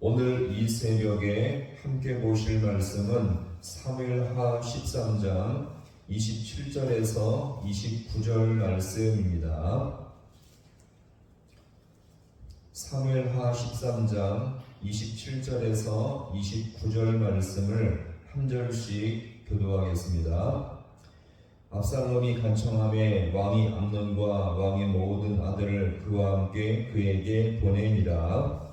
오늘 이 새벽에 함께 보실 말씀은 사무엘하 13장 27절에서 29절 말씀입니다. 사무엘하 13장 27절에서 29절 말씀을 한 절씩 교도하겠습니다. 압살롬이 간청함에 왕이 암논과 왕의 모든 아들을 그와 함께 그에게 보내니라.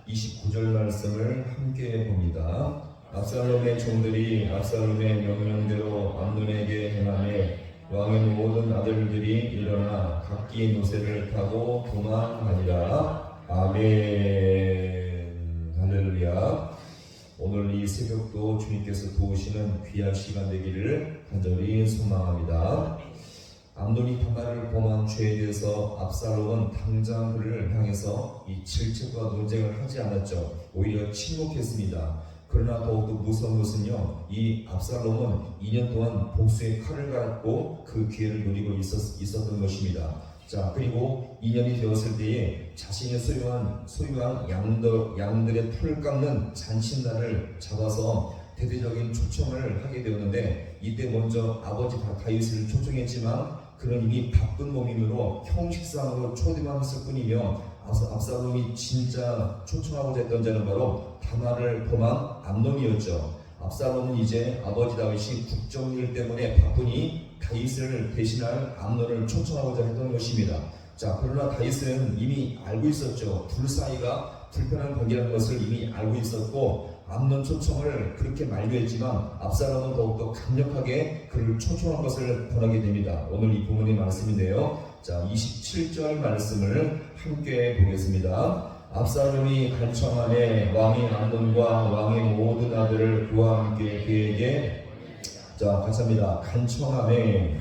이 29절 말씀을 함께 봅니다. 압살롬의 종들이 압살롬의 명령대로 암논에게 행하매 왕의 모든 아들들이 일어나 각기 노새를 타고 도망하니라. 아멘. 할렐루야. 오늘 이 새벽도 주님께서 도우시는 귀한 시간 되기를 간절히 소망합니다. 암논이 다말을 범한 죄에 대해서 압살롬은 당장 그를 향해서 이 질책과 논쟁을 하지 않았죠. 오히려 침묵했습니다. 그러나 더욱더 무서운 것은요, 이 압살롬은 2년 동안 복수의 칼을 갈았고 그 기회를 노리고 있었던 것입니다. 자, 그리고 2년이 되었을 때에 자신이 소유한 양들의 풀을 깎는 잔치날을 잡아서 대대적인 초청을 하게 되었는데, 이때 먼저 아버지 다윗을 초청했지만 그는 이미 바쁜 몸이므로 형식상으로 초대만 했을 뿐이며, 압살롬이 진짜 초청하고자 했던 자는 바로 다말을 범한 암논이었죠. 압살롬은 이제 아버지 다윗이 국정일 때문에 바쁘니 다윗을 대신할 암논을 초청하고자 했던 것입니다. 자, 그러나 다윗은 이미 알고 있었죠. 둘 사이가 불편한 관계라는 것을 이미 알고 있었고, 암논 초청을 그렇게 만류했지만 압살롬은 더욱더 강력하게 그를 초청한 것을 권하게 됩니다. 오늘 이 부분의 말씀인데요. 자, 27절 말씀을 함께 보겠습니다. 압살롬이 간청함에 왕이 암논과 왕의 모든 아들을 그와 함께 그에게, 자, 같이 합니다. 간청함에.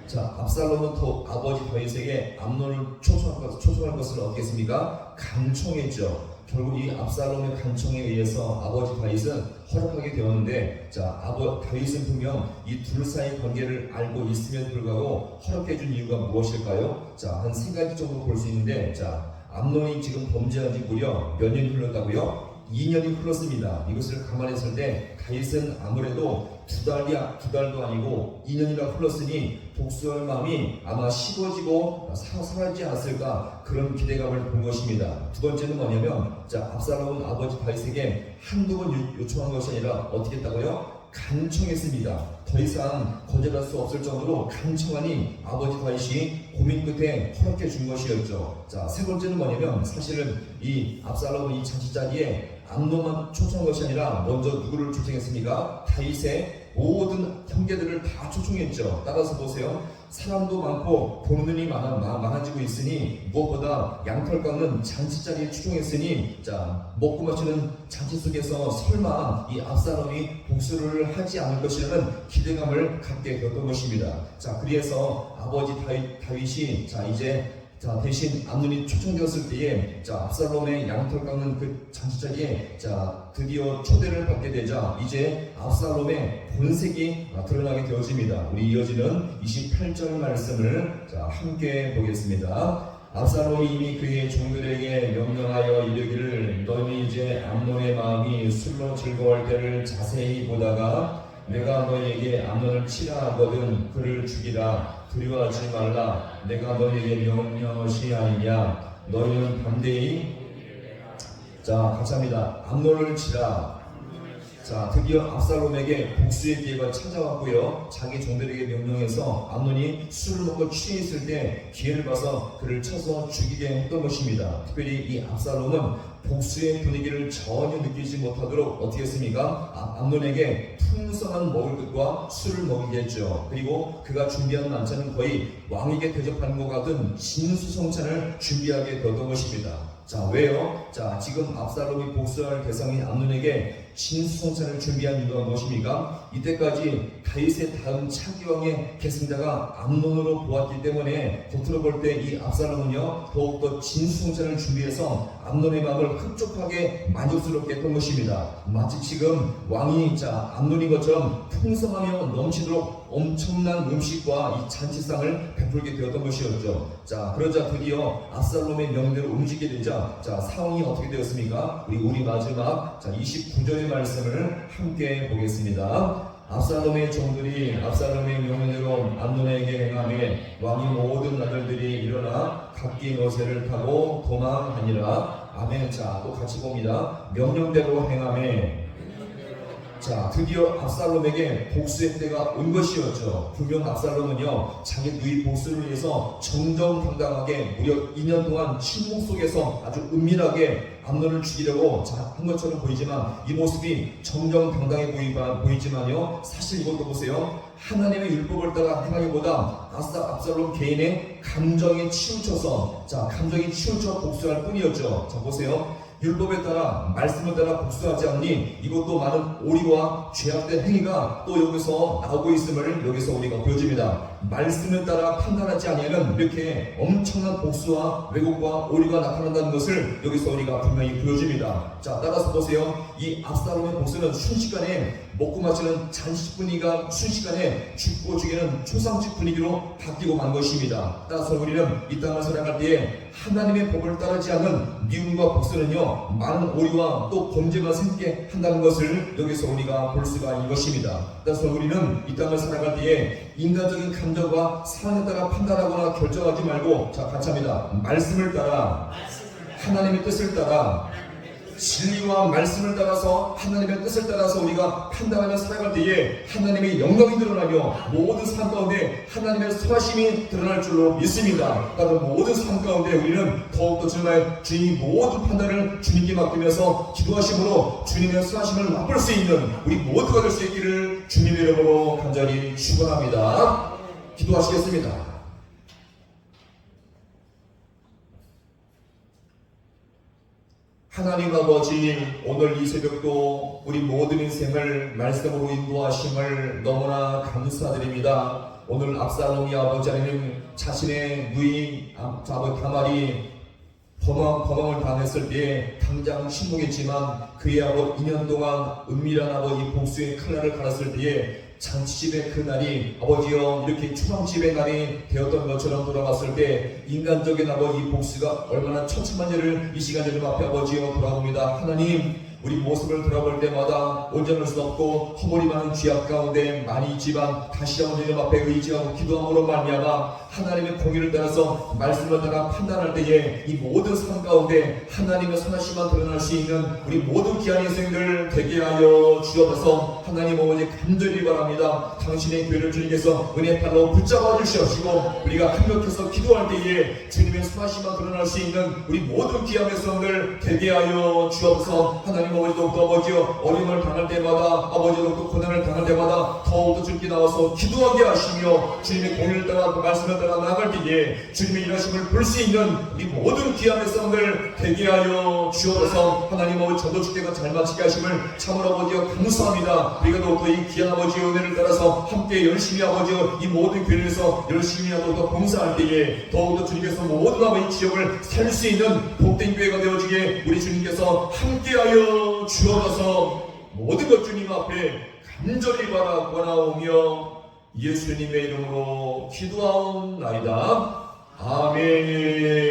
자, 압살롬은 또 아버지 다윗에게 암논을 초청한 것을 어떻겠습니까? 간청했죠. 결국 이 압살롬의 간청에 의해서 아버지 다윗은 허락하게 되었는데, 자, 다윗은 분명 이 둘 사이 관계를 알고 있음에도 불구하고 허락해준 이유가 무엇일까요? 자, 한 세 가지 정도 볼 수 있는데, 자, 암논이 지금 범죄한 지 무려 몇 년이 흘렀다고요? 2년이 흘렀습니다. 이것을 감안했을 때 다윗은 아무래도 두 달도 아니고 2년이나 흘렀으니 복수할 마음이 아마 식어지고 사라지지 않았을까, 그런 기대감을 본 것입니다. 두 번째는 뭐냐면, 자, 압살롬은 아버지 다윗에게 한두 번 요청한 것이 아니라 어떻게 했다고요? 간청했습니다. 더 이상 거절할 수 없을 정도로 간청하니 아버지 다윗이 고민 끝에 허락해 준 것이었죠. 자, 세 번째는 뭐냐면, 사실은 이 압살롬은 이 잔치 자리에 암논만 초청한 것이 아니라 먼저 누구를 초청했습니까? 다윗의 모든 형제들을 다 초청했죠. 따라서 보세요. 사람도 많고 돈들이 많아지고 있으니 무엇보다 양털 깎는 잔치 자리에 초청했으니, 자, 먹고 마시는 잔치 속에서 설마 이 압살롬이 복수를 하지 않을 것이라는 기대감을 갖게 되었던 것입니다. 자, 그래서 아버지 다윗이 대신 암논이 초청되었을 때에, 자, 압살롬의 양털 깎는 그 잔치 자리에, 자, 드디어 초대를 받게 되자 이제 압살롬의 본색이 드러나게 되어집니다. 우리 이어지는 28절 말씀을, 자, 함께 보겠습니다. 압살롬이 이미 그의 종들에게 명령하여 이르기를, 너희는 이제 암논의 마음이 술로 즐거워할 때를 자세히 보다가 내가 너희에게 암논을 치라 하거든 그를 죽이라. 두려워하지 말라. 내가 너희에게 명령한 것이 아니냐. 너희는 담대히, 자, 같이 합니다. 암논을 치라. 자, 드디어 압살롬에게 복수의 기회가 찾아왔고요. 자기 종들에게 명령해서 암논이 술을 먹고 취했을 때 기회를 봐서 그를 쳐서 죽이게 했던 것입니다. 특별히 이 압살롬은 복수의 분위기를 전혀 느끼지 못하도록 어떻게 했습니까? 암논에게 풍성한 먹을 것과 술을 먹이게 했죠. 그리고 그가 준비한 만찬은 거의 왕에게 대접하는 것 같은 진수성찬을 준비하게 되었던 것입니다. 자, 왜요? 자, 지금 압살롬이 복수할 대상인 암논에게 진수성찬을 준비한 이유가 무엇입니까? 이때까지 다윗의 다음 차기왕의 계승자가 암논으로 보았기 때문에 겉으로 볼 때 이 압살롬은요 더욱더 진수성찬을 준비해서 암논의 마음을 흡족하게 만족스럽게 했던 것입니다. 마치 지금 왕이 암논인 것처럼 풍성하며 넘치도록 엄청난 음식과 이 잔치상을 베풀게 되었던 것이었죠. 그러자 드디어 압살롬의 명대로 움직이게 되자 상황이 어떻게 되었습니까? 우리 마지막 29절의 말씀을 함께 보겠습니다. 압살롬의 종들이 압살롬의 명령대로 암논에게 행하매 왕이 모든 아들들이 일어나 각기 너새를 타고 도망하니라. 아멘. 또 같이 봅니다. 명령대로 행하매. 드디어 압살롬에게 복수의 때가 온 것이었죠. 분명 압살롬은요 자기 누이 복수를 위해서 정정당당하게 무려 2년 동안 침묵 속에서 아주 은밀하게 암논을 죽이려고 한 것처럼 보이지만, 이 모습이 정정당당해 보이지만요 사실 이것도 보세요. 하나님의 율법을 따라 행하기보다 압살롬 개인의 감정에 치우쳐서 감정이 치우쳐 복수할 뿐이었죠. 보세요. 율법에 따라 말씀을 따라 복수하지 않니 이것도 많은 오리와 죄악된 행위가 또 여기서 나오고 있음을 여기서 우리가 보여줍니다. 말씀을 따라 판단하지 아니하면 이렇게 엄청난 복수와 왜곡과 오리가 나타난다는 것을 여기서 우리가 분명히 보여줍니다. 따라서 보세요. 이 압살롬의 복수는 순식간에 먹고 마시는 잔치 분위기가 순식간에 죽고 죽이는 초상집 분위기로 바뀌고 만 것입니다. 따라서 우리는 이 땅을 살아갈 때에 하나님의 법을 따르지 않는 미움과 복수는요 많은 오리와 또 범죄가 생기게 한다는 것을 여기서 우리가 볼 수가 있는 것입니다. 따라서 우리는 이 땅을 살아갈 때에 인간적인 감정과 사랑에 따라 판단하거나 결정하지 말고 같이 합니다. 말씀을 따라 하나님의 뜻을 따라 진리와 말씀을 따라서 하나님의 뜻을 따라서 우리가 판단하며 살아갈 때에 하나님의 영광이 드러나며 모든 삶 가운데 하나님의 선하심이 드러날 줄로 믿습니다. 따라서 모든 삶 가운데 우리는 더욱더 정말 주님이 모든 판단을 주님께 맡기면서 기도하심으로 주님의 선하심을 맛볼 수 있는 우리 모두가 될 수 있기를 주님의 이름으로 간절히 축원합니다. 기도하시겠습니다. 하나님 아버지, 오늘 이 새벽도 우리 모든 인생을 말씀으로 인도하심을 너무나 감사드립니다. 오늘 압살롬이 아버지 하나님 자신의 누이 다말이 범왕을 당했을 때에 당장 침묵했지만 그의 2년 동안 은밀한 복수의 칼날을 갈았을 때에 잔치집의 그날이 아버지여 이렇게 초상집의 날이 되었던 것처럼 돌아갔을 때 인간적인 이 복수가 얼마나 처참한지를 이 시간 주님 앞에 아버지여 돌아봅니다. 하나님, 우리 모습을 돌아볼 때마다 온전할 수 없고 허물이 많은 죄악 가운데 많이 있지만 다시 한번 주님 앞에 의지하고 기도함으로 말미암아 하나님의 공의를 따라서 말씀을 따라 판단할 때에 이 모든 삶 가운데 하나님의 선하심만 드러날 수 있는 우리 모든 귀한 인생들 되게 하여 주옵소서. 하나님 아버지 간절히 바랍니다. 당신의 교회를 주님께서 은혜 팔로 붙잡아 주시옵시고 우리가 합력해서 기도할 때에 주님의 선하심만 드러날 수 있는 우리 모든 귀한 백성들 되게 하여 주옵소서. 하나님 아버지, 더욱더 아버지여 어려움을 당할 때마다 아버지 더욱더 고난을 당할 때마다 더욱더 주님께 나와서 기도하게 하시며 주님의 공의를 따라 말씀을 따라 나아갈 때에 주님의 일하심을 볼 수 있는 우리 모든 귀한 백성들 되게 하여 주옵소서. 하나님 아버지, 저도 주께가 잘 마치게 하심을 참으로 아버지여 감사합니다. 우리가 더욱더 이 귀한 아버지의 은혜를 따라서 함께 열심히 아버지여 이 모든 교회에서 열심히 더욱더 봉사할 때에 더욱더 주님께서 모든 아버지 지역을 살 수 있는 복된 교회가 되어주기에 우리 주님께서 함께하여 주옵소서. 모든 것 주님 앞에 간절히 바라오며 예수님의 이름으로 기도하옵나이다. 아멘.